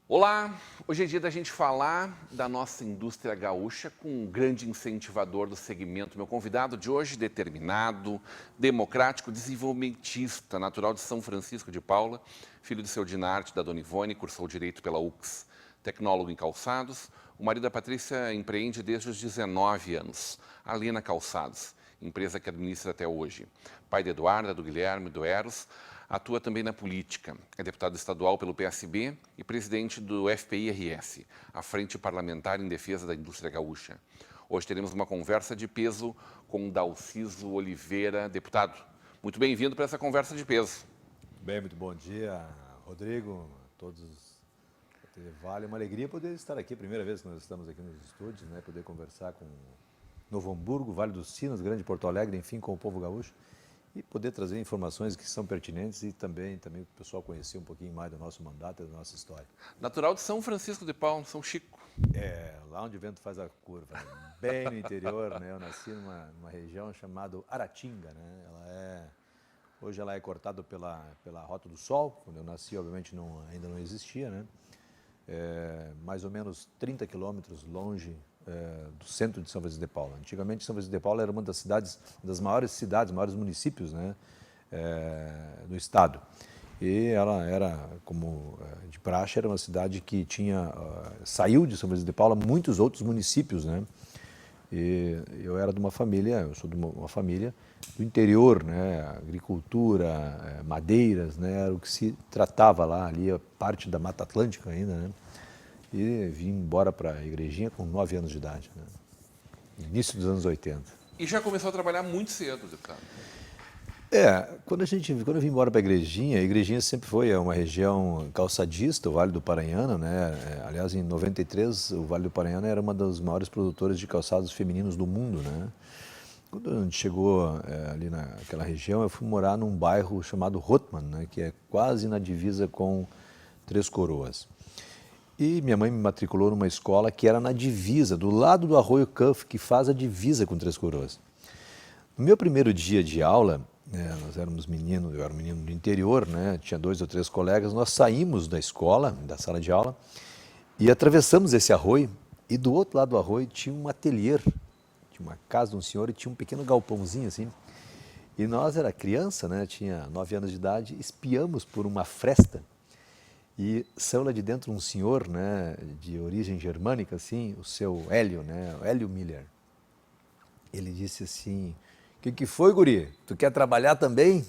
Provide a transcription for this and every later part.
Olá, hoje é dia da gente falar da nossa indústria gaúcha com um grande incentivador do segmento. Meu convidado de hoje, determinado, democrático, desenvolvimentista, natural de São Francisco de Paula, filho de seu Dinarte, da Dona Ivone, cursou Direito pela UX, tecnólogo em calçados. O marido da Patrícia empreende desde os 19 anos, a Lena Calçados, empresa que administra até hoje. Pai de Eduarda, do Guilherme, do Eros. Atua também na política. É deputado estadual pelo PSB e presidente do FPI-RS, a Frente Parlamentar em Defesa da Indústria Gaúcha. Hoje teremos uma conversa de peso com Dalciso Oliveira, deputado. Muito bem-vindo para essa conversa de peso. Bem, muito bom dia, Rodrigo, a todos da TV Vale. É uma alegria poder estar aqui, primeira vez que nós estamos aqui nos estúdios, né, poder conversar com Novo Hamburgo, Vale dos Sinos, Grande Porto Alegre, enfim, com o povo gaúcho. E poder trazer informações que são pertinentes e também o pessoal conhecer um pouquinho mais do nosso mandato e da nossa história. Natural de São Francisco de Paula, São Chico. É, lá onde o vento faz a curva, bem no interior, né? Eu nasci numa região chamada Aratinga, né? Hoje ela é cortada pela Rota do Sol. Quando eu nasci, obviamente, ainda não existia, né? Mais ou menos 30 quilômetros longe do centro de São Francisco de Paula. Antigamente, São Francisco de Paula era uma das maiores cidades, maiores municípios, né, do estado. E ela era, como de praxe, era uma cidade que saiu de São Francisco de Paula muitos outros municípios, né? E eu sou de uma família do interior, né? Agricultura, madeiras, né? Era o que se tratava lá, ali a parte da Mata Atlântica ainda, né? E vim embora para a igrejinha com 9 anos de idade, né? Início dos anos 80. E já começou a trabalhar muito cedo, deputado. Quando eu vim embora para a igrejinha sempre foi uma região calçadista, o Vale do Paranhana, né? Aliás, em 93, o Vale do Paranhana era uma das maiores produtoras de calçados femininos do mundo, né? Quando a gente chegou ali naquela região, eu fui morar num bairro chamado Rotman, né? Que é quase na divisa com Três Coroas. E minha mãe me matriculou numa escola que era na divisa, do lado do Arroio Cuff, que faz a divisa com Três Coroas. No meu primeiro dia de aula, nós éramos meninos, eu era um menino do interior, né? Tinha 2 ou 3 colegas, nós saímos da escola, da sala de aula, e atravessamos esse arroio, e do outro lado do arroio tinha um ateliê, tinha uma casa de um senhor e tinha um pequeno galpãozinho assim. E nós, era criança, né? Tinha 9 anos de idade, espiamos por uma fresta, e saiu lá de dentro um senhor, né, de origem germânica, assim, o seu Hélio, né, o Hélio Miller. Ele disse assim: "O que foi, guri? Tu quer trabalhar também?"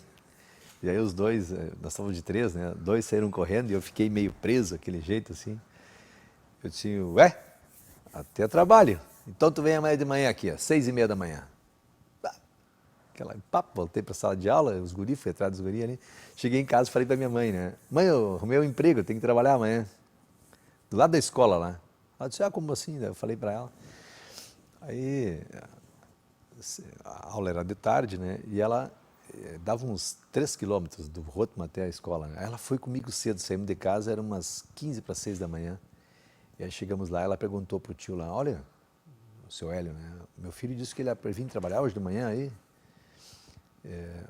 E aí os dois, nós estávamos de 3, né, 2 saíram correndo e eu fiquei meio preso, aquele jeito assim. Eu disse: "Ué, até trabalho. Então tu vem amanhã de manhã aqui, às 6h30 da manhã." Aquela papo, voltei para a sala de aula, os guris, fui atrás dos guris ali. Cheguei em casa e falei para minha mãe, né? "Mãe, eu arrumei um emprego, eu tenho que trabalhar amanhã." Do lado da escola lá. Ela disse: "Como assim?" Eu falei para ela. Aí, a aula era de tarde, né? E ela dava uns 3 quilômetros do Rotman até a escola, né? Ela foi comigo cedo, saímos de casa, eram umas 15 para 6 da manhã. E aí chegamos lá, ela perguntou pro tio lá: "Olha, o seu Hélio, né? Meu filho disse que ele ia vir trabalhar hoje de manhã aí."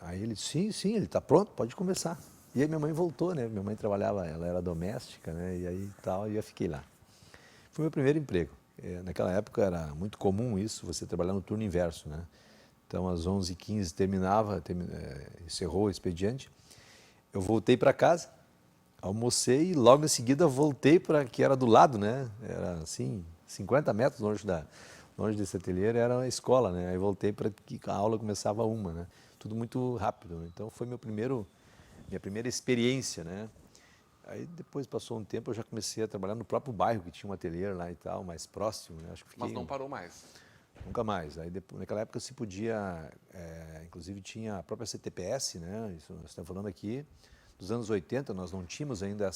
Aí ele disse: sim, ele está pronto, pode começar. E aí minha mãe voltou, né? Minha mãe trabalhava, ela era doméstica, né? E aí tal, e eu fiquei lá. Foi meu primeiro emprego. Naquela época era muito comum isso, você trabalhar no turno inverso, né? Então às 11h15 encerrou o expediente. Eu voltei para casa, almocei e logo em seguida voltei para que era do lado, né? Era assim, 50 metros longe desse ateliê era a escola, né? Aí voltei para que a aula começava 1h, né? Tudo muito rápido, né? Então foi minha primeira experiência, né? Aí depois passou um tempo, eu já comecei a trabalhar no próprio bairro, que tinha um ateliê lá e tal, mais próximo, né? Acho que Mas não parou mais. Nunca mais. Aí depois, naquela época se podia, inclusive tinha a própria CTPS, né? Isso nós estamos falando aqui dos anos 80, nós não tínhamos ainda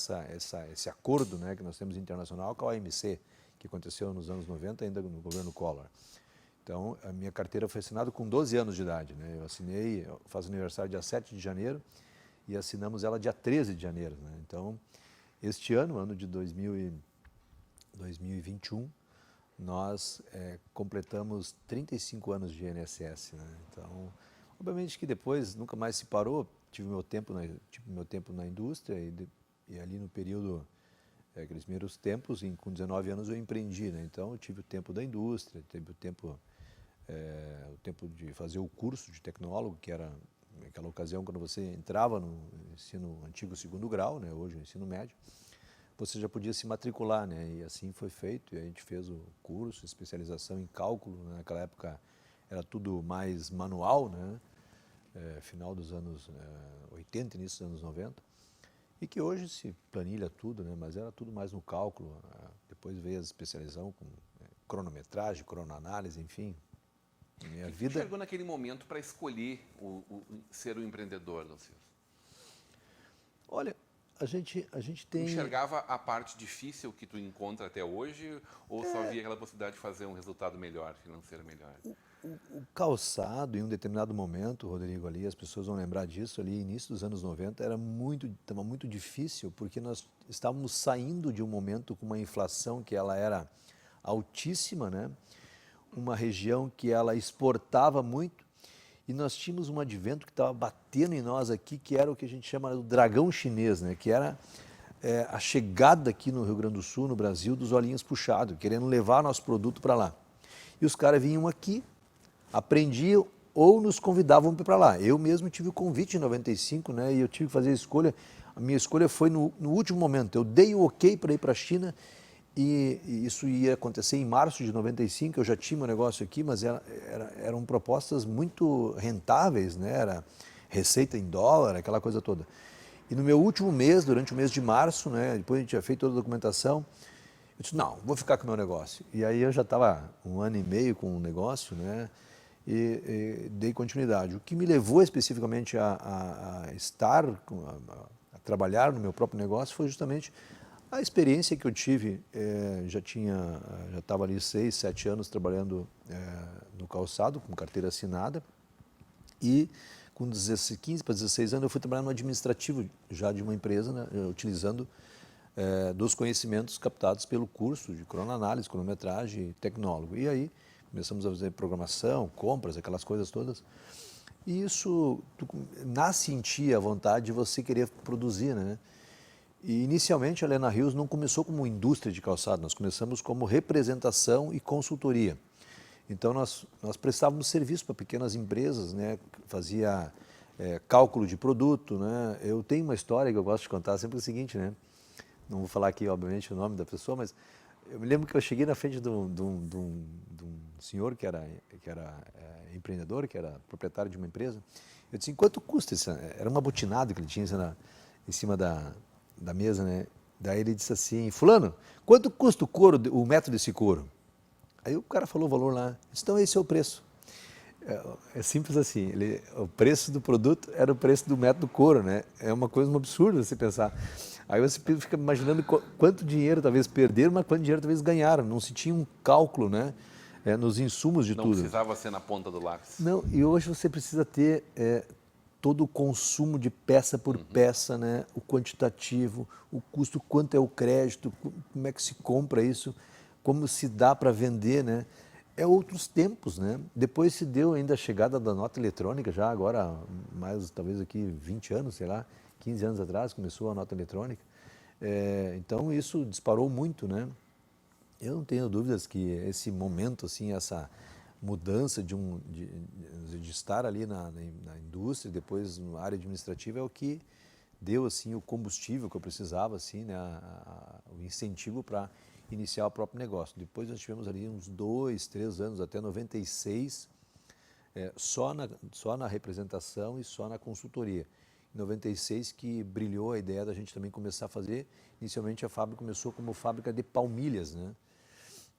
esse acordo, né, que nós temos internacional com a OMC, que aconteceu nos anos 90 ainda no governo Collor. Então, a minha carteira foi assinada com 12 anos de idade, né? Eu faço aniversário dia 7 de janeiro e assinamos ela dia 13 de janeiro, né? Então, este ano de 2021, nós completamos 35 anos de INSS, né? Então, obviamente que depois nunca mais se parou, tive meu tempo na indústria e ali no período, aqueles primeiros tempos, com 19 anos eu empreendi, né? Então eu tive o tempo da indústria, tive o tempo de fazer o curso de tecnólogo, que era naquela ocasião quando você entrava no ensino antigo segundo grau, né? Hoje o ensino médio, você já podia se matricular, né? E assim foi feito, e a gente fez o curso, especialização em cálculo, né? Naquela época era tudo mais manual, né? Final dos anos 80, início dos anos 90, e que hoje se planilha tudo, né? Mas era tudo mais no cálculo. Depois veio a especialização com cronometragem, cronoanálise, enfim. Minha vida... chegou naquele momento para escolher ser um empreendedor, Luciano? Olha, a gente tem... Enxergava a parte difícil que tu encontra até hoje ou só via aquela possibilidade de fazer um resultado melhor, financeiro melhor? O calçado, em um determinado momento, Rodrigo, ali, as pessoas vão lembrar disso, ali, início dos anos 90, estava muito difícil, porque nós estávamos saindo de um momento com uma inflação que ela era altíssima, né? Uma região que ela exportava muito, e nós tínhamos um advento que estava batendo em nós aqui, que era o que a gente chama do dragão chinês, né? Que era a chegada aqui no Rio Grande do Sul, no Brasil, dos olhinhos puxados, querendo levar nosso produto para lá. E os caras vinham aqui, aprendiam ou nos convidavam para lá. Eu mesmo tive o convite em 95, né? E eu tive que fazer a escolha. A minha escolha foi no último momento. Eu dei o ok para ir para a China e isso ia acontecer em março de 95. Eu já tinha um negócio aqui, mas eram propostas muito rentáveis, né? Era receita em dólar, aquela coisa toda. E no meu último mês, durante o mês de março, né? Depois a gente tinha feito toda a documentação, eu disse, não, vou ficar com o meu negócio. E aí eu já estava 1 ano e meio com o negócio, né? E dei continuidade. O que me levou especificamente a trabalhar no meu próprio negócio foi justamente a experiência que eu tive. Já estava ali 6, 7 anos trabalhando no calçado, com carteira assinada, e com 15 para 16 anos eu fui trabalhar no administrativo já de uma empresa, né, utilizando dos conhecimentos captados pelo curso de cronoanálise, cronometragem e tecnólogo. E aí começamos a fazer programação, compras, aquelas coisas todas. E isso nasce em ti a vontade de você querer produzir, né? E inicialmente a Lena Rios não começou como indústria de calçado, nós começamos como representação e consultoria. Então nós prestávamos serviço para pequenas empresas, né? Fazia cálculo de produto, né? Eu tenho uma história que eu gosto de contar sempre o seguinte, né? Não vou falar aqui, obviamente, o nome da pessoa, mas eu me lembro que eu cheguei na frente de um senhor que era empreendedor, que era proprietário de uma empresa. Eu disse, quanto custa isso? Era uma botinada que ele tinha em cima da mesa, né? Daí ele disse assim, fulano, quanto custa o couro, o metro desse couro? Aí o cara falou o valor lá. Disse, então esse é o preço. É simples assim, o preço do produto era o preço do metro do couro, né? É uma coisa absurda você pensar. Aí você fica imaginando quanto dinheiro talvez perderam, mas quanto dinheiro talvez ganharam. Não se tinha um cálculo, né? Nos insumos de tudo. Não precisava ser na ponta do lápis. Não, e hoje você precisa ter todo o consumo de peça por peça, né? O quantitativo, o custo, quanto é o crédito, como é que se compra isso, como se dá para vender, né? É outros tempos, né? Depois se deu ainda a chegada da nota eletrônica, já agora, mais talvez aqui 20 anos, sei lá, 15 anos atrás começou a nota eletrônica. Então isso disparou muito, né? Eu não tenho dúvidas que esse momento, assim, essa mudança de estar ali na indústria, depois na área administrativa, é o que deu assim o combustível que eu precisava, assim, né? O incentivo para iniciar o próprio negócio. Depois nós tivemos ali uns 2, 3 anos, até 96, só na representação e só na consultoria. Em 96 que brilhou a ideia da gente também começar a fazer. Inicialmente a fábrica começou como fábrica de palmilhas, né?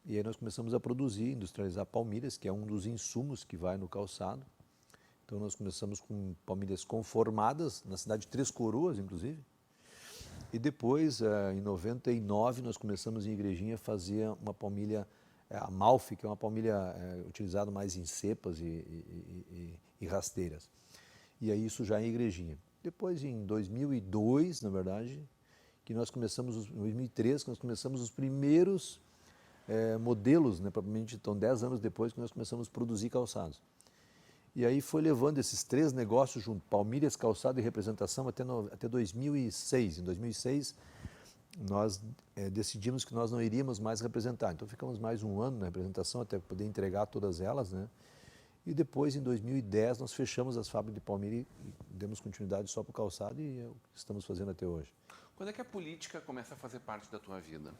E aí nós começamos a produzir, industrializar palmilhas, que é um dos insumos que vai no calçado. Então nós começamos com palmilhas conformadas, na cidade de Três Coroas, inclusive. E depois, em 99, nós começamos em Igrejinha a fazer uma palmilha a Amalfi, que é uma palmilha utilizada mais em cepas e rasteiras. E aí isso já em Igrejinha. Depois, em 2002, na verdade, que nós começamos, em 2003, que nós começamos os primeiros modelos, né, propriamente, então 10 anos depois que nós começamos a produzir calçados. E aí foi levando esses 3 negócios junto, palmilhas, calçado e representação, até 2006. Em 2006, nós decidimos que nós não iríamos mais representar. Então ficamos mais um ano na representação até poder entregar todas elas, né? E depois, em 2010, nós fechamos as fábricas de palmilha e demos continuidade só para o calçado e é o que estamos fazendo até hoje. Quando é que a política começa a fazer parte da tua vida?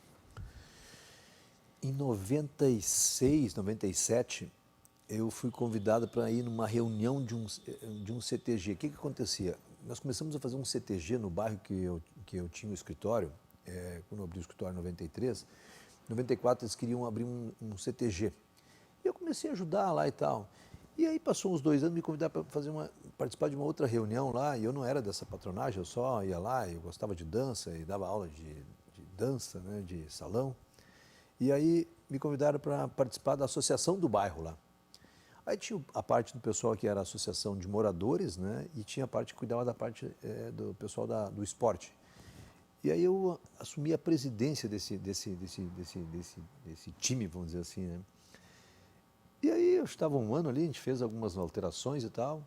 Em 96, 97, eu fui convidado para ir numa reunião de um CTG. O que acontecia? Nós começamos a fazer um CTG no bairro que eu tinha o escritório, quando eu abri o escritório em 93. Em 94 eles queriam abrir um CTG. E eu comecei a ajudar lá e tal. E aí passou uns 2 anos, me convidaram para participar de uma outra reunião lá, e eu não era dessa patronagem, eu só ia lá, eu gostava de dança e dava aula de dança, né, de salão. E aí me convidaram para participar da associação do bairro lá. Aí tinha a parte do pessoal que era a associação de moradores, né, e tinha a parte que cuidava da parte do pessoal do esporte. E aí eu assumi a presidência desse time, vamos dizer assim, né. E aí eu estava um ano ali, a gente fez algumas alterações e tal.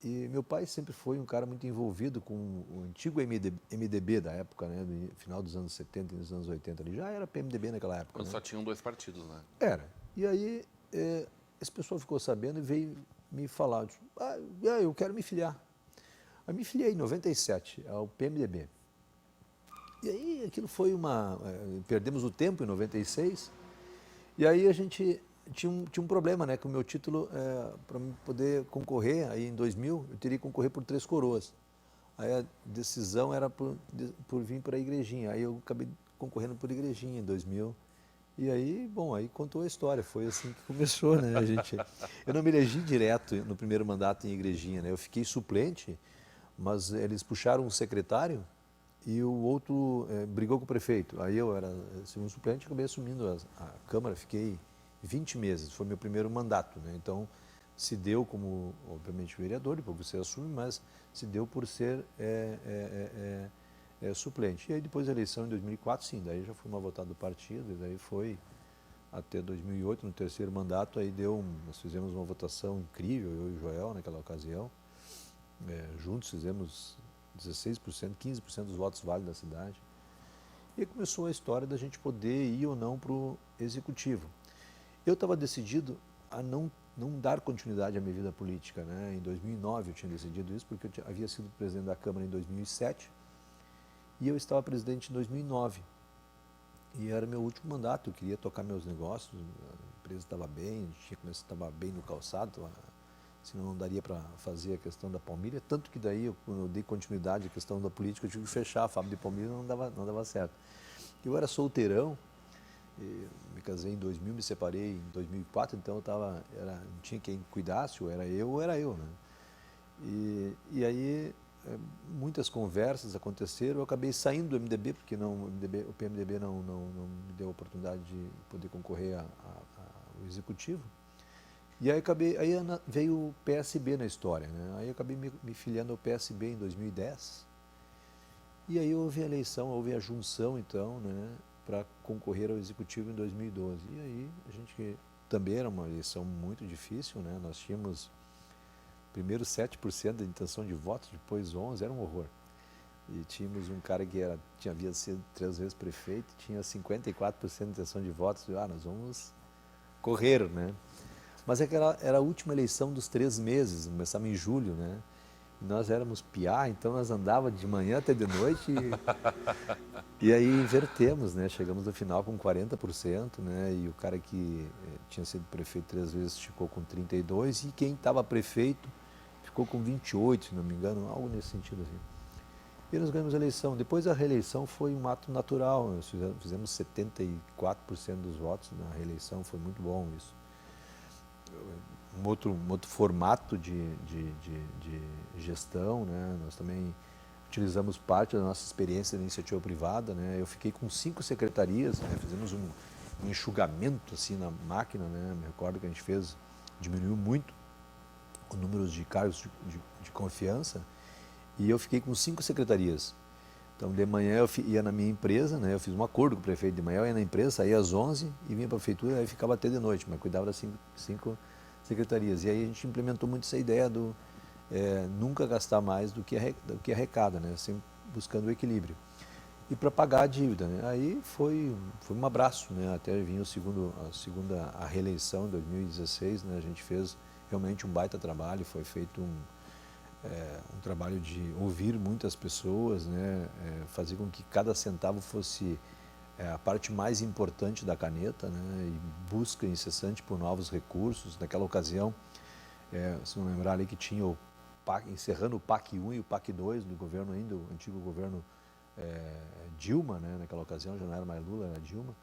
E meu pai sempre foi um cara muito envolvido com o antigo MDB da época, né? No final dos anos 70 e dos anos 80 ali. Já era PMDB naquela época. Quando né? só tinham 2 partidos, né? Era. E aí esse pessoal ficou sabendo e veio me falar. Disse, eu quero me filiar. Aí me filiei em 97 ao PMDB. E aí aquilo foi perdemos o tempo em 96. E aí a gente tinha um problema, né? Que o meu título, para poder concorrer, aí em 2000, eu teria que concorrer por 3 coroas. Aí a decisão era por vir para a Igrejinha. Aí eu acabei concorrendo por Igrejinha em 2000. E aí, bom, aí contou a história. Foi assim que começou, né, gente? Eu não me elegi direto no primeiro mandato em Igrejinha, né? Eu fiquei suplente, mas eles puxaram um secretário e o outro brigou com o prefeito. Aí eu era segundo suplente e acabei assumindo a Câmara, fiquei 20 meses, foi meu primeiro mandato, né? Então se deu como, obviamente, vereador, depois você assume, mas se deu por ser suplente. E aí depois da eleição em 2004, sim, daí já fui uma votada do partido, e daí foi até 2008, no terceiro mandato, aí nós fizemos uma votação incrível, eu e o Joel naquela ocasião, juntos fizemos 16%, 15% dos votos válidos da cidade. E aí começou a história da gente poder ir ou não para o executivo. Eu estava decidido a não dar continuidade à minha vida política, né? Em 2009 eu tinha decidido isso, porque eu havia sido presidente da Câmara em 2007 e eu estava presidente em 2009. E era meu último mandato, eu queria tocar meus negócios, a empresa estava bem, estava bem no calçado, senão não daria para fazer a questão da palmilha, tanto que daí, quando eu dei continuidade à questão da política, eu tive que fechar a fábrica de palmilha, não dava certo. Eu era solteirão, me casei em 2000, me separei em 2004, então não tinha quem cuidasse, ou era eu, né? E aí muitas conversas aconteceram, eu acabei saindo do MDB, porque o PMDB não me deu a oportunidade de poder concorrer ao executivo. E aí veio o PSB na história, né? Aí eu acabei me filiando ao PSB em 2010. E aí houve a eleição, houve a junção, então, né, para concorrer ao executivo em 2012. E aí a gente também era uma eleição muito difícil, né? Nós tínhamos primeiro 7% da intenção de votos, depois 11%, era um horror. E tínhamos um cara que havia sido 3 vezes prefeito, tinha 54% de intenção de votos. Nós vamos correr, né? Mas era a última eleição dos 3 meses, começava em julho, né? E nós éramos piá, então nós andávamos de manhã até de noite e aí invertemos, né? Chegamos no final com 40%, né? E o cara que tinha sido prefeito 3 vezes ficou com 32% e quem estava prefeito ficou com 28%, se não me engano, algo nesse sentido assim. E nós ganhamos a eleição. Depois a reeleição foi um ato natural, nós fizemos 74% dos votos na reeleição, foi muito bom isso. Um outro formato de gestão, né? Nós também utilizamos parte da nossa experiência da iniciativa privada, né? Eu fiquei com 5 secretarias, né? enxugamento assim na máquina, né? Me recordo que a gente fez, diminuiu muito o número de cargos de confiança e eu fiquei com 5 secretarias. Então, de manhã eu ia na minha empresa, né? Eu fiz um acordo com o prefeito, de manhã eu ia na empresa, saía às 11 e vinha para a prefeitura, aí ficava até de noite, mas cuidava das 5 secretarias. E aí a gente implementou muito essa ideia do nunca gastar mais do que arrecada, né? Sempre buscando o equilíbrio. E para pagar a dívida, né? Aí foi um abraço, né? Até vir a reeleição em 2016, né? A gente fez realmente um baita trabalho, foi feito um trabalho de ouvir muitas pessoas, né? Fazer com que cada centavo fosse a parte mais importante da caneta, né? E busca incessante por novos recursos. Naquela ocasião, se não lembrar ali que tinha o PAC, encerrando o PAC 1 e o PAC 2 do governo ainda, o antigo governo Dilma, né? Naquela ocasião já não era mais Lula, era Dilma.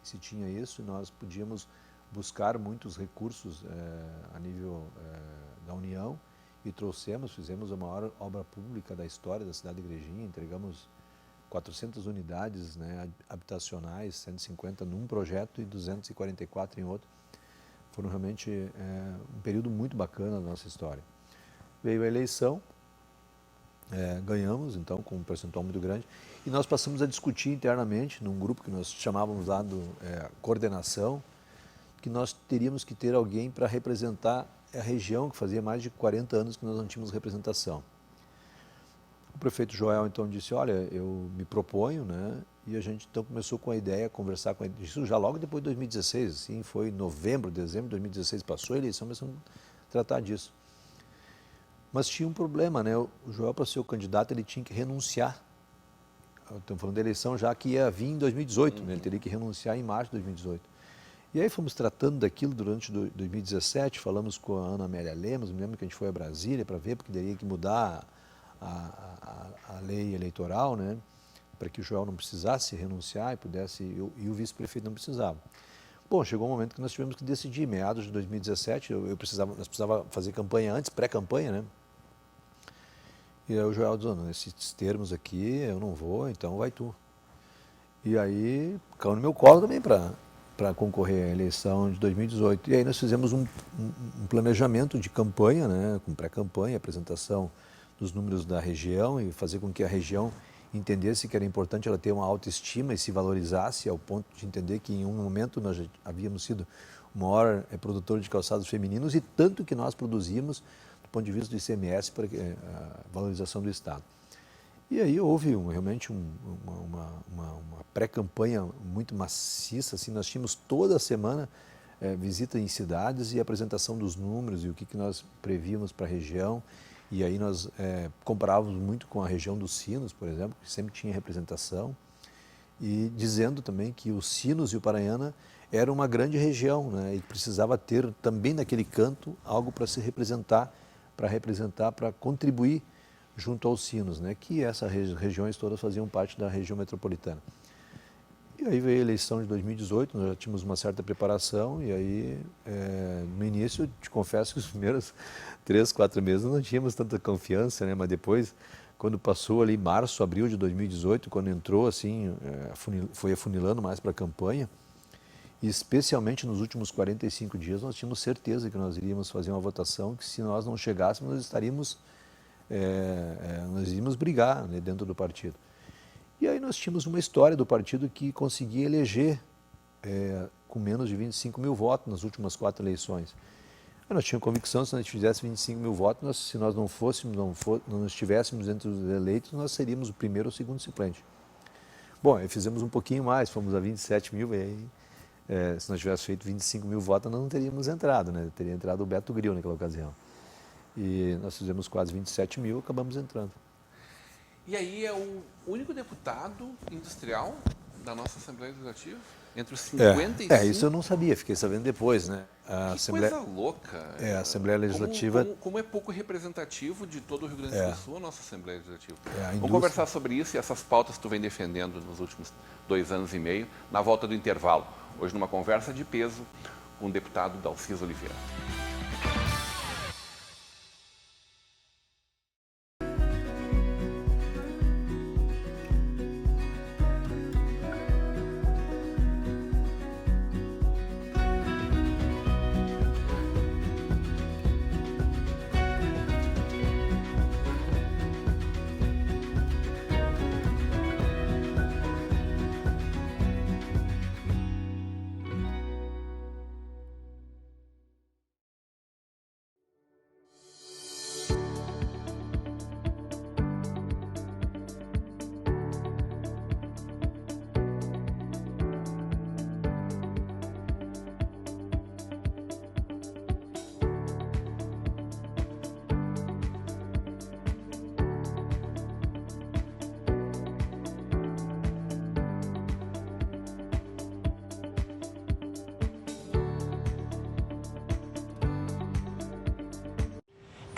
Se tinha isso, nós podíamos buscar muitos recursos a nível da União e fizemos a maior obra pública da história da cidade de Igrejinha, entregamos 400 unidades, né, habitacionais, 150 num projeto e 244 em outro. Foram realmente um período muito bacana da nossa história. Veio a eleição, ganhamos então com um percentual muito grande e nós passamos a discutir internamente num grupo que nós chamávamos lá do coordenação, que nós teríamos que ter alguém para representar a região, que fazia mais de 40 anos que nós não tínhamos representação. O prefeito Joel então disse, olha, eu me proponho, né? E a gente então começou com a ideia, conversar com ele, isso já logo depois de 2016, assim, foi novembro, dezembro de 2016, passou a eleição, começamos a tratar disso. Mas tinha um problema, né? O Joel, para ser o candidato, ele tinha que renunciar. Estamos falando da eleição já que ia vir em 2018, né? Ele teria que renunciar em março de 2018. E aí fomos tratando daquilo durante 2017, falamos com a Ana Amélia Lemos, me lembro que a gente foi a Brasília para ver, porque teria que mudar a lei eleitoral, né? Para que o Joel não precisasse renunciar e pudesse, e o vice-prefeito não precisava. Bom, chegou um momento que nós tivemos que decidir, meados de 2017, nós precisava fazer campanha antes, pré-campanha, né? E aí o Joel dizendo, nesses termos aqui eu não vou, então vai tu. E aí caiu no meu colo também para concorrer à eleição de 2018. E aí nós fizemos um planejamento de campanha, né, com pré-campanha, apresentação dos números da região e fazer com que a região entendesse que era importante ela ter uma autoestima e se valorizasse ao ponto de entender que em um momento nós já havíamos sido o maior produtor de calçados femininos e tanto que nós produzimos do ponto de vista do ICMS para a valorização do Estado. E aí houve realmente uma pré-campanha muito maciça, assim, nós tínhamos toda semana visita em cidades e apresentação dos números e o que nós prevíamos para a região. E aí nós comparávamos muito com a região dos Sinos, por exemplo, que sempre tinha representação, e dizendo também que os Sinos e o Paranhana eram uma grande região, né, e precisava ter também naquele canto algo para se representar, para contribuir junto aos Sinos, né, que essas regiões todas faziam parte da região metropolitana. E aí veio a eleição de 2018, nós já tínhamos uma certa preparação e aí, no início, te confesso que os primeiros 3, 4 meses não tínhamos tanta confiança, né? Mas depois, quando passou ali março, abril de 2018, quando entrou assim, foi afunilando mais para a campanha, e especialmente nos últimos 45 dias, nós tínhamos certeza que nós iríamos fazer uma votação, que se nós não chegássemos, nós iríamos brigar, né, dentro do partido. E aí nós tínhamos uma história do partido que conseguia eleger com menos de 25 mil votos nas últimas 4 eleições. Nós tínhamos convicção que se nós fizéssemos 25 mil votos, se nós não estivéssemos entre os eleitos, nós seríamos o primeiro ou segundo suplente. Bom, aí fizemos um pouquinho mais, fomos a 27 mil, e aí, se nós tivéssemos feito 25 mil votos, nós não teríamos entrado, né? Teria entrado o Beto Grill naquela ocasião. E nós fizemos quase 27 mil, acabamos entrando. E aí é o único deputado industrial da nossa Assembleia Legislativa? Entre os 55? Isso eu não sabia, fiquei sabendo depois, né? Coisa louca. A Assembleia Legislativa... Como é pouco representativo de todo o Rio Grande do Sul a nossa Assembleia Legislativa. Vamos conversar sobre isso e essas pautas que tu vem defendendo nos últimos 2 anos e meio, na volta do intervalo. Hoje numa conversa de peso com o deputado Dalciso Oliveira.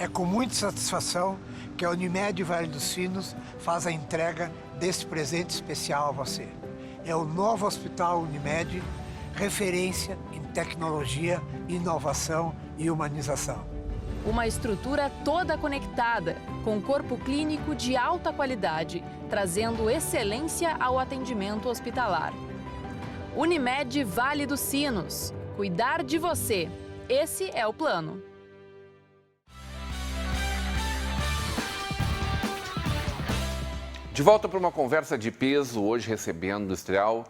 É com muita satisfação que a Unimed Vale dos Sinos faz a entrega desse presente especial a você. É o novo Hospital Unimed, referência em tecnologia, inovação e humanização. Uma estrutura toda conectada, com corpo clínico de alta qualidade, trazendo excelência ao atendimento hospitalar. Unimed Vale dos Sinos. Cuidar de você. Esse é o plano. De volta para uma conversa de peso, hoje recebendo o industrial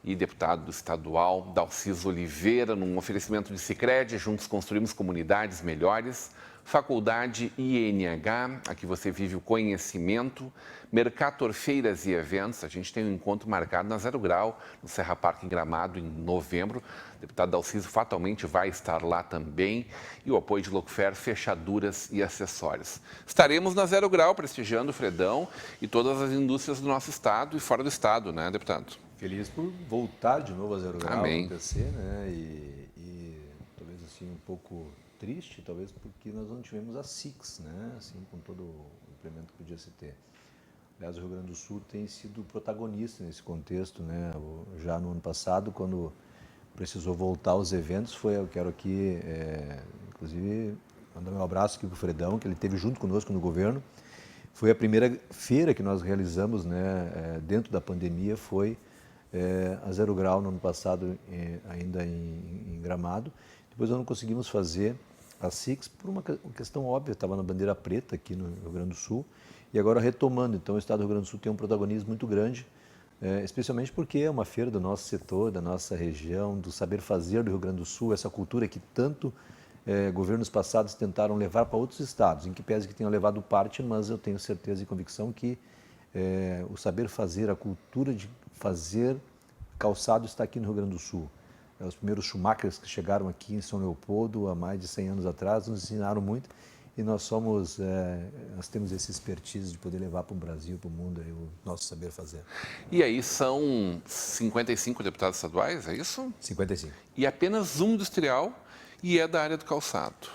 e deputado estadual Dalciso Oliveira, num oferecimento de Sicredi. Juntos construímos comunidades melhores. Faculdade INH, aqui você vive o conhecimento. Mercator Feiras e Eventos, a gente tem um encontro marcado na Zero Grau, no Serra Parque, em Gramado, em novembro. O deputado Dalciso fatalmente vai estar lá também. E o apoio de Locofer, fechaduras e acessórios. Estaremos na Zero Grau, prestigiando o Fredão e todas as indústrias do nosso estado e fora do estado, né, deputado? Feliz por voltar de novo a Zero Grau, Amém. acontecer, né? E talvez assim um pouco triste, talvez porque nós não tivemos a SIX, né? Assim, com todo o implemento que podia se ter. Aliás, o Rio Grande do Sul tem sido protagonista nesse contexto, né? Já no ano passado, quando precisou voltar aos eventos, eu quero aqui, inclusive, mandar meu abraço aqui para o Fredão, que ele esteve junto conosco no governo. Foi a primeira feira que nós realizamos, né? Dentro da pandemia, foi a Zero Grau no ano passado, ainda em Gramado. Depois nós não conseguimos fazer a SIX por uma questão óbvia, estava na bandeira preta aqui no Rio Grande do Sul, e agora retomando. Então o estado do Rio Grande do Sul tem um protagonismo muito grande, especialmente porque é uma feira do nosso setor, da nossa região, do saber fazer do Rio Grande do Sul, essa cultura que tanto governos passados tentaram levar para outros estados, em que pese que tenham levado parte, mas eu tenho certeza e convicção que o saber fazer, a cultura de fazer calçado está aqui no Rio Grande do Sul. Os primeiros Schumachers que chegaram aqui em São Leopoldo há mais de 100 anos atrás nos ensinaram muito, e nós temos esse expertise de poder levar para o Brasil, para o mundo, o nosso saber fazer. E aí são 55 deputados estaduais, é isso? 55. E apenas um industrial, e é da área do calçado.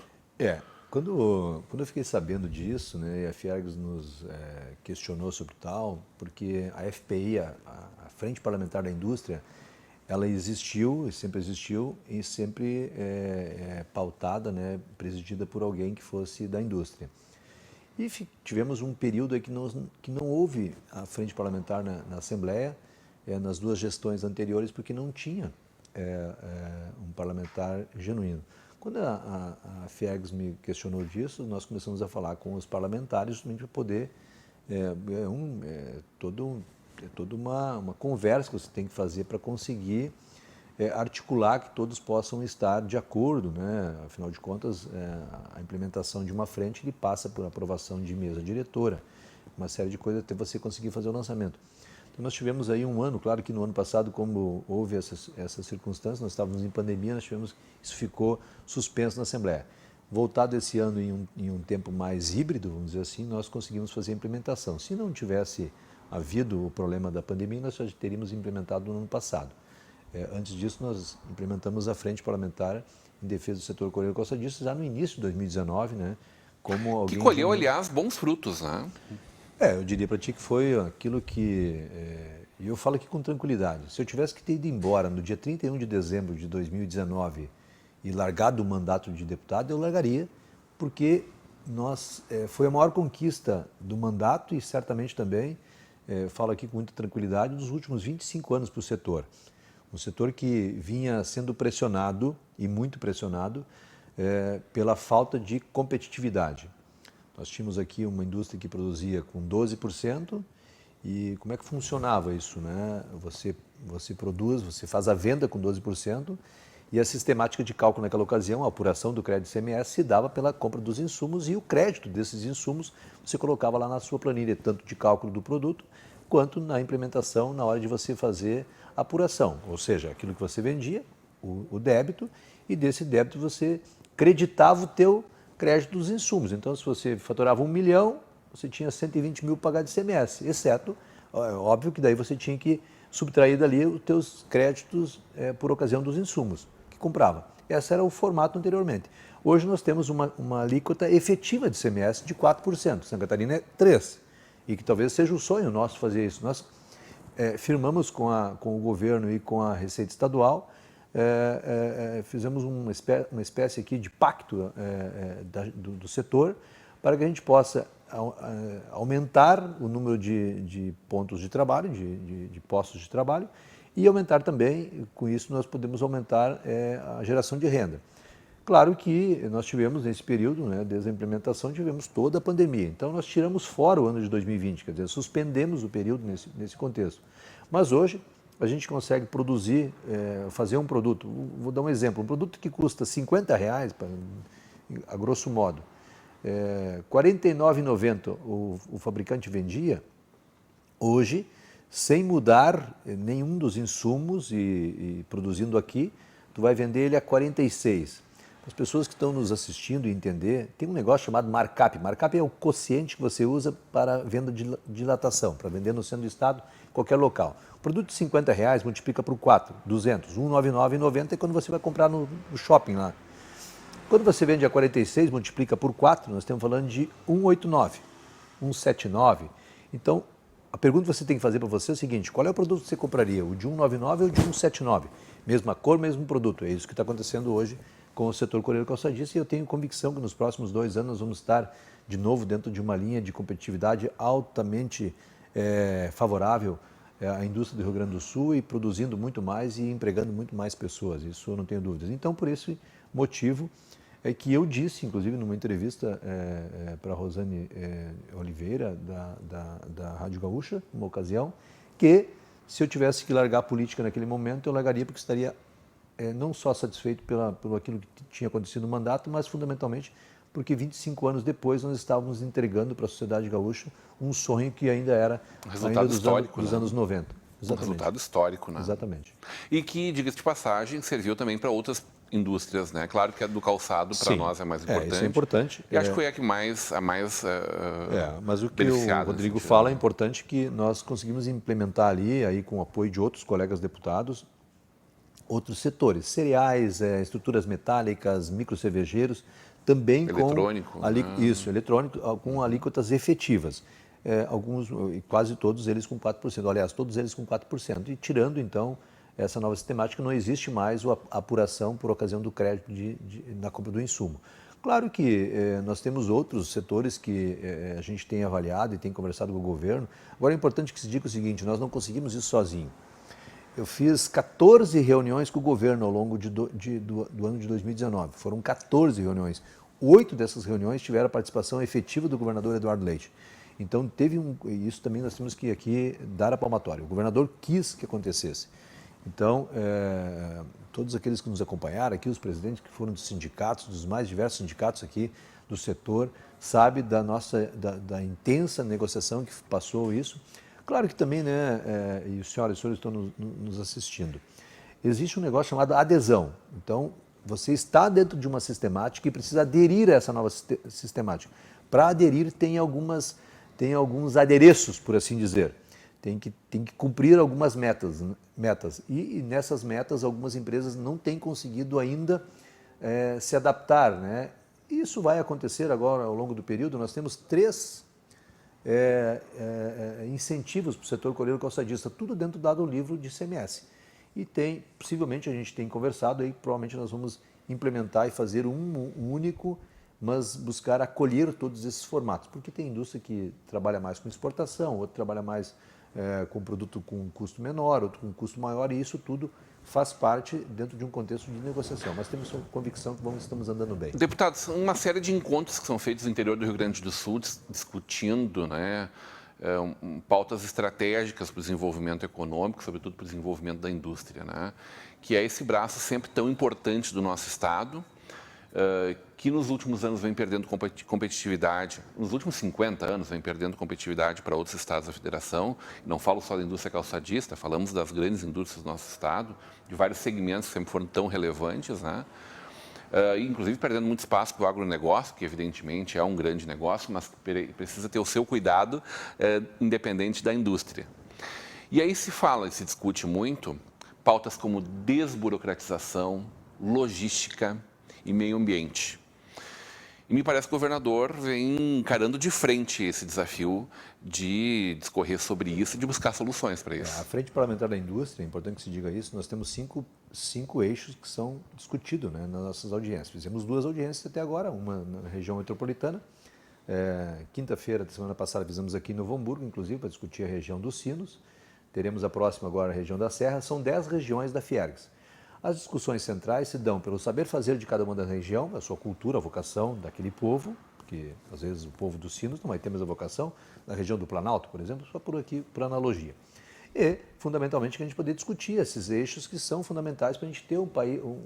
Quando eu fiquei sabendo disso, né, e a Fiergs nos questionou sobre tal, porque a FPI, a Frente Parlamentar da Indústria, ela existiu e sempre pautada, né, presidida por alguém que fosse da indústria. E tivemos um período aí que não houve a frente parlamentar na Assembleia, nas duas gestões anteriores, porque não tinha um parlamentar genuíno. Quando a FIEGS me questionou disso, nós começamos a falar com os parlamentares justamente para poder... toda uma conversa que você tem que fazer para conseguir articular que todos possam estar de acordo, né? Afinal de contas, a implementação de uma frente ele passa por aprovação de mesa diretora, uma série de coisas até você conseguir fazer o lançamento. Então nós tivemos aí um ano, claro que no ano passado, como houve essas circunstâncias, nós estávamos em pandemia, isso ficou suspenso na Assembleia. Voltado esse ano em um tempo mais híbrido, vamos dizer assim, nós conseguimos fazer a implementação. Se não tivesse havido o problema da pandemia, nós já teríamos implementado no ano passado. Antes disso, nós implementamos a Frente Parlamentar em Defesa do Setor Coreano Calçadista já no início de 2019, né? Como alguém que colheu, aliás, bons frutos, né? Eu diria para ti que foi aquilo que... E eu falo aqui com tranquilidade. Se eu tivesse que ter ido embora no dia 31 de dezembro de 2019 e largado o mandato de deputado, eu largaria, porque foi a maior conquista do mandato e certamente também, falo aqui com muita tranquilidade, dos últimos 25 anos para o setor. Um setor que vinha sendo pressionado, e muito pressionado, pela falta de competitividade. Nós tínhamos aqui uma indústria que produzia com 12%, e como é que funcionava isso, né? Você produz, você faz a venda com 12%, e a sistemática de cálculo naquela ocasião, a apuração do crédito ICMS, se dava pela compra dos insumos, e o crédito desses insumos você colocava lá na sua planilha, tanto de cálculo do produto, quanto na implementação na hora de você fazer a apuração. Ou seja, aquilo que você vendia, o débito, e desse débito você creditava o teu crédito dos insumos. Então, se você faturava 1 milhão, você tinha 120 mil para pagar de ICMS, exceto, óbvio que daí você tinha que subtrair dali os teus créditos por ocasião dos insumos que comprava. Esse era o formato anteriormente. Hoje nós temos uma alíquota efetiva de ICMS de 4%. Santa Catarina é 3%. E que talvez seja o sonho nosso fazer isso. Nós firmamos com o governo e com a Receita Estadual, fizemos uma espécie aqui de pacto do setor para que a gente possa aumentar o número de pontos de trabalho, de postos de trabalho, e aumentar também, com isso nós podemos aumentar a geração de renda. Claro que nós tivemos nesse período, né, desde a implementação, tivemos toda a pandemia. Então nós tiramos fora o ano de 2020, quer dizer, suspendemos o período nesse contexto. Mas hoje a gente consegue produzir, fazer um produto, vou dar um exemplo, um produto que custa R$50, a grosso modo, R$ 49,90 o fabricante vendia, hoje, sem mudar nenhum dos insumos e produzindo aqui, tu vai vender ele a 46. As pessoas que estão nos assistindo e entender, tem um negócio chamado markup. Markup é o quociente que você usa para venda de dilatação, para vender no centro do estado, em qualquer local. O produto de R$50 multiplica por 4, 200, R$ 199,90 é quando você vai comprar no shopping lá. Quando você vende a 46, multiplica por 4, nós estamos falando de 189, 179. Então, a pergunta que você tem que fazer para você é o seguinte: qual é o produto que você compraria? O de 199 ou o de 179? Mesma cor, mesmo produto. É isso que está acontecendo hoje com o setor coreiro calçadista, e eu tenho convicção que nos próximos 2 anos nós vamos estar de novo dentro de uma linha de competitividade altamente favorável à indústria do Rio Grande do Sul e produzindo muito mais e empregando muito mais pessoas. Isso eu não tenho dúvidas. Então, por esse motivo é que eu disse, inclusive numa entrevista para a Rosane Oliveira, da Rádio Gaúcha, numa ocasião, que se eu tivesse que largar a política naquele momento, eu largaria porque estaria não só satisfeito pelo aquilo que tinha acontecido no mandato, mas fundamentalmente porque 25 anos depois nós estávamos entregando para a sociedade gaúcha um sonho que ainda era dos anos 90. Exatamente. Um resultado histórico, né? Exatamente. E que, diga-se de passagem, serviu também para outras indústrias, né? Claro que a do calçado para nós é mais importante. Isso é importante. E acho que foi a mais mas o que o Rodrigo fala é importante, que nós conseguimos implementar ali, aí com o apoio de outros colegas deputados, outros setores, cereais, estruturas metálicas, microcervejeiros, também eletrônico, Isso, eletrônico, com alíquotas efetivas. Alguns, quase todos eles com 4%, aliás, todos eles com 4%. E tirando, então, essa nova sistemática, não existe mais a apuração por ocasião do crédito na compra do insumo. Claro que nós temos outros setores que a gente tem avaliado e tem conversado com o governo. Agora é importante que se diga o seguinte: nós não conseguimos isso sozinho. Eu fiz 14 reuniões com o governo ao longo do ano de 2019. Foram 14 reuniões. 8 dessas reuniões tiveram a participação efetiva do governador Eduardo Leite. Então, isso também nós temos que aqui dar a palmatória. O governador quis que acontecesse. Então, todos aqueles que nos acompanharam aqui, os presidentes que foram dos sindicatos, dos mais diversos sindicatos aqui do setor, sabem da intensa negociação que passou isso. Claro que também, né, e os senhores estão nos assistindo, existe um negócio chamado adesão. Então, você está dentro de uma sistemática e precisa aderir a essa nova sistemática. Para aderir, tem alguns adereços, por assim dizer. Tem que cumprir algumas metas. E nessas metas, algumas empresas não têm conseguido ainda se adaptar, né? Isso vai acontecer agora ao longo do período. Nós temos 3 incentivos para o setor coreiro calçadista, tudo dentro do livro de ICMS. E possivelmente a gente tem conversado aí, provavelmente nós vamos implementar e fazer um único, mas buscar acolher todos esses formatos, porque tem indústria que trabalha mais com exportação, outro trabalha mais com produto com custo menor, outro com custo maior, e isso tudo faz parte dentro de um contexto de negociação. Mas temos convicção que estamos andando bem. Deputados, uma série de encontros que são feitos no interior do Rio Grande do Sul, discutindo, né, pautas estratégicas para o desenvolvimento econômico, sobretudo para o desenvolvimento da indústria, né, que é esse braço sempre tão importante do nosso Estado, que nos últimos anos vem perdendo competitividade, nos últimos 50 anos vem perdendo competitividade para outros estados da federação. Não falo só da indústria calçadista, falamos das grandes indústrias do nosso estado, de vários segmentos que sempre foram tão relevantes, né? Inclusive perdendo muito espaço para o agronegócio, que evidentemente é um grande negócio, mas precisa ter o seu cuidado independente da indústria. E aí se discute muito pautas como desburocratização, logística e meio ambiente. E me parece que o governador vem encarando de frente esse desafio de discorrer sobre isso e de buscar soluções para isso. A Frente Parlamentar da Indústria, é importante que se diga isso, nós temos cinco eixos que são discutidos, né, nas nossas audiências. Fizemos 2 audiências até agora, uma na região metropolitana. Quinta-feira da semana passada fizemos aqui em Novo Hamburgo, inclusive, para discutir a região dos Sinos. Teremos a próxima agora, a região da Serra. São 10 regiões da Fiergs. As discussões centrais se dão pelo saber fazer de cada uma da região, a sua cultura, a vocação daquele povo, porque às vezes o povo dos Sinos não vai ter a mesma vocação, na região do Planalto, por exemplo, só por aqui, por analogia. E, fundamentalmente, que a gente poder discutir esses eixos que são fundamentais para a gente ter um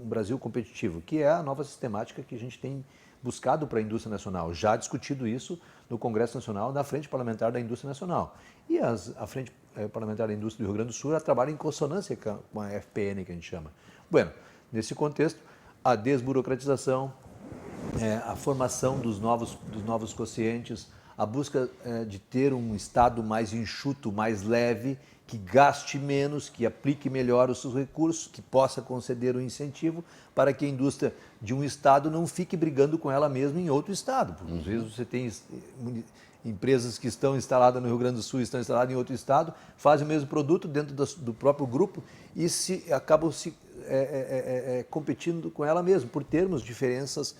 Brasil competitivo, que é a nova sistemática que a gente tem buscado para a indústria nacional. Já discutido isso no Congresso Nacional, na Frente Parlamentar da Indústria Nacional. E a Frente Parlamentar da Indústria do Rio Grande do Sul trabalha em consonância com a FPN, que a gente chama. Bueno, nesse contexto, a desburocratização, a formação dos novos quocientes, a busca de ter um Estado mais enxuto, mais leve, que gaste menos, que aplique melhor os seus recursos, que possa conceder um incentivo para que a indústria de um Estado não fique brigando com ela mesma em outro Estado. Porque às vezes você tem empresas que estão instaladas no Rio Grande do Sul, estão instaladas em outro Estado, fazem o mesmo produto dentro do próprio grupo e acabam competindo com ela mesma, por termos diferenças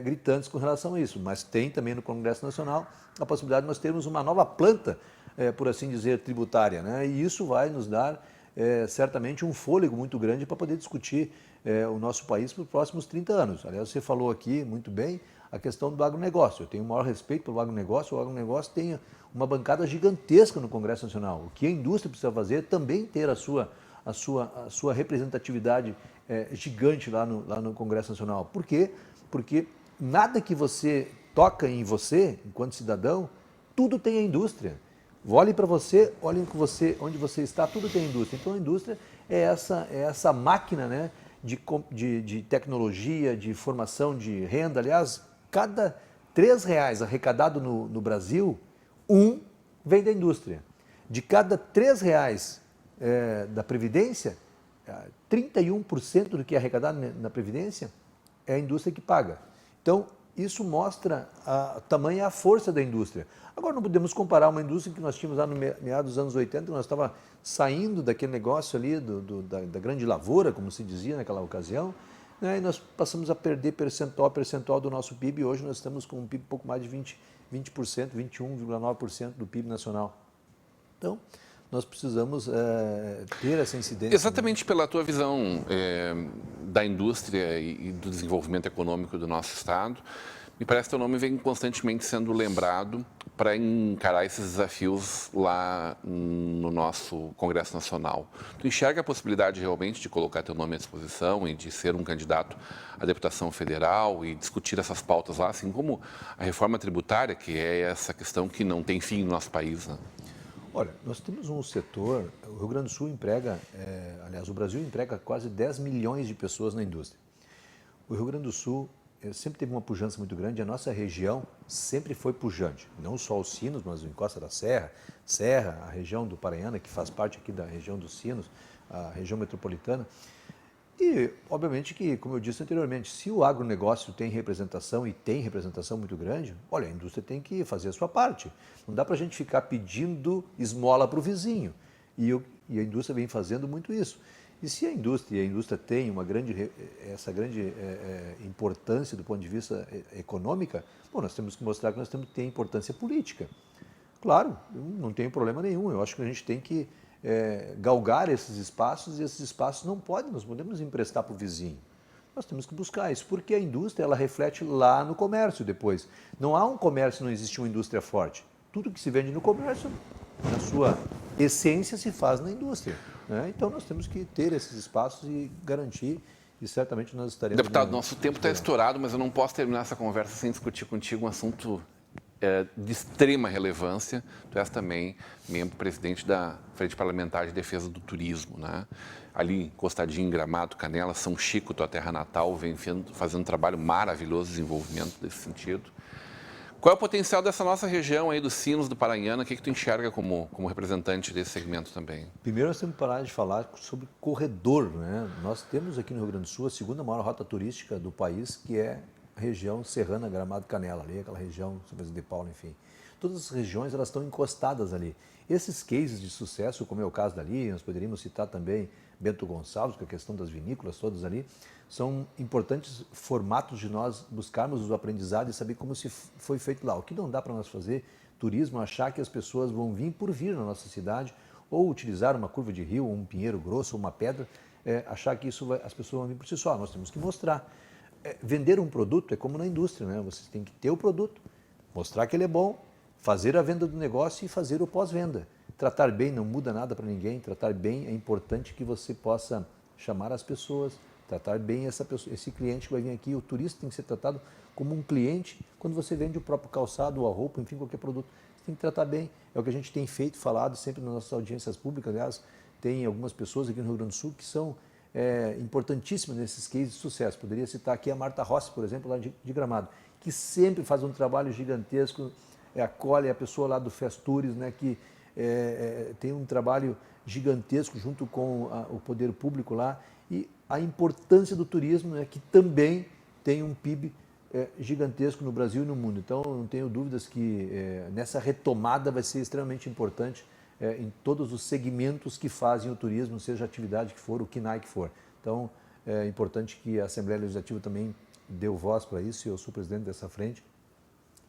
gritantes com relação a isso. Mas tem também no Congresso Nacional a possibilidade de nós termos uma nova planta, por assim dizer, tributária, né? E isso vai nos dar certamente um fôlego muito grande para poder discutir o nosso país para os próximos 30 anos. Aliás, você falou aqui muito bem a questão do agronegócio. Eu tenho o maior respeito pelo agronegócio. O agronegócio tem uma bancada gigantesca no Congresso Nacional. O que a indústria precisa fazer é também ter a sua representatividade gigante lá no Congresso Nacional. Por quê? Porque nada que você toca em você, enquanto cidadão, tudo tem a indústria. Olhe para você, olhem onde você está, tudo tem a indústria. Então a indústria é essa máquina, né, de tecnologia, de formação de renda. Aliás, cada R$3 arrecadado no Brasil, vem da indústria. De cada R$3 da Previdência, 31% do que é arrecadado na Previdência é a indústria que paga. Então, isso mostra a tamanha a força da indústria. Agora, não podemos comparar uma indústria que nós tínhamos lá no meados dos anos 80, que nós estávamos saindo daquele negócio ali, da grande lavoura, como se dizia naquela ocasião, né, e nós passamos a perder percentual do nosso PIB, e hoje nós estamos com um PIB um pouco mais de 20%, 21,9% do PIB nacional. Então, nós precisamos ter essa incidência. Exatamente, né? Pela tua visão da indústria e do desenvolvimento econômico do nosso Estado, me parece que teu nome vem constantemente sendo lembrado para encarar esses desafios lá no nosso Congresso Nacional. Tu enxerga a possibilidade realmente de colocar teu nome à disposição e de ser um candidato à deputação federal e discutir essas pautas lá, assim como a reforma tributária, que é essa questão que não tem fim no nosso país, né? Olha, nós temos um setor, o Rio Grande do Sul emprega, aliás, o Brasil emprega quase 10 milhões de pessoas na indústria. O Rio Grande do Sul sempre teve uma pujança muito grande, a nossa região sempre foi pujante, não só os Sinos, mas o Encosta da Serra, a região do Paranhana, que faz parte aqui da região dos Sinos, a região metropolitana. E, obviamente, que, como eu disse anteriormente, se o agronegócio tem representação e tem representação muito grande, olha, a indústria tem que fazer a sua parte. Não dá para a gente ficar pedindo esmola para o vizinho. E a indústria vem fazendo muito isso. E se a indústria tem essa grande importância do ponto de vista econômica, bom, nós temos que mostrar que nós temos que ter importância política. Claro, não tem problema nenhum. Eu acho que a gente tem que galgar esses espaços, e esses espaços nós podemos emprestar para o vizinho. Nós temos que buscar isso, porque a indústria ela reflete lá no comércio depois. Não há um comércio, não existe uma indústria forte. Tudo que se vende no comércio, na sua essência, se faz na indústria, né? Então nós temos que ter esses espaços e garantir, e certamente nós estaremos... Deputado, nosso tempo está estourado, mas eu não posso terminar essa conversa sem discutir contigo um assunto de extrema relevância. Tu és também membro-presidente da Frente Parlamentar de Defesa do Turismo, né? Ali, encostadinho em Gramado, Canela, São Chico, tua terra natal, vem fazendo um trabalho maravilhoso de desenvolvimento desse sentido. Qual é o potencial dessa nossa região aí dos Sinos do Paranhana? O que tu enxerga como representante desse segmento também? Primeiro, nós temos que parar de falar sobre corredor, né? Nós temos aqui no Rio Grande do Sul a segunda maior rota turística do país, que é a região serrana, Gramado Canela, ali, aquela região, São Francisco de Paula, enfim. Todas as regiões, elas estão encostadas ali. Esses cases de sucesso, como é o caso dali, nós poderíamos citar também Bento Gonçalves, com a questão das vinícolas todas ali, são importantes formatos de nós buscarmos os aprendizados e saber como se foi feito lá. O que não dá para nós fazer turismo, achar que as pessoas vão vir por vir na nossa cidade, ou utilizar uma curva de rio, um pinheiro grosso, uma pedra, achar que as pessoas vão vir por si só. Nós temos que mostrar. Vender um produto é como na indústria, né? Você tem que ter o produto, mostrar que ele é bom, fazer a venda do negócio e fazer o pós-venda. Tratar bem não muda nada para ninguém, tratar bem é importante que você possa chamar as pessoas, tratar bem esse cliente que vai vir aqui. O turista tem que ser tratado como um cliente quando você vende o próprio calçado ou a roupa, enfim, qualquer produto. Você tem que tratar bem. É o que a gente tem feito, falado sempre nas nossas audiências públicas. Aliás, tem algumas pessoas aqui no Rio Grande do Sul que são importantíssimas nesses cases de sucesso. Poderia citar aqui a Marta Rossi, por exemplo, lá de Gramado, que sempre faz um trabalho gigantesco, acolhe a pessoa lá do Festures, né, que tem um trabalho gigantesco junto com o poder público lá, e a importância do turismo, né, que também tem um PIB gigantesco no Brasil e no mundo. Então, não tenho dúvidas que nessa retomada vai ser extremamente importante em todos os segmentos que fazem o turismo, seja a atividade que for, o KINAI que for. Então, é importante que a Assembleia Legislativa também deu voz para isso, e eu sou presidente dessa frente,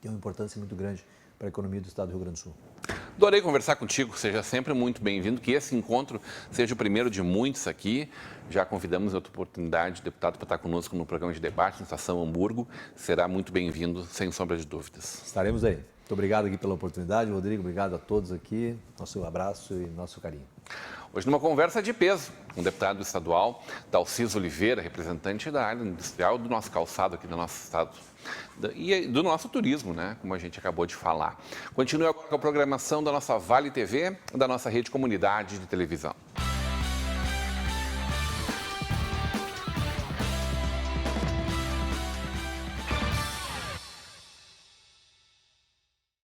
tem uma importância muito grande para a economia do Estado do Rio Grande do Sul. Adorei conversar contigo, seja sempre muito bem-vindo, que esse encontro seja o primeiro de muitos aqui. Já convidamos em outra oportunidade o deputado para estar conosco no programa de debate na Estação Hamburgo. Será muito bem-vindo, sem sombra de dúvidas. Estaremos aí. Muito obrigado aqui pela oportunidade, Rodrigo, obrigado a todos aqui, nosso abraço e nosso carinho. Hoje numa conversa de peso com o deputado estadual Dalciso Oliveira, representante da área industrial do nosso calçado aqui do nosso estado e do nosso turismo, né, como a gente acabou de falar. Continue com a programação da nossa Vale TV, da nossa rede comunidade de televisão.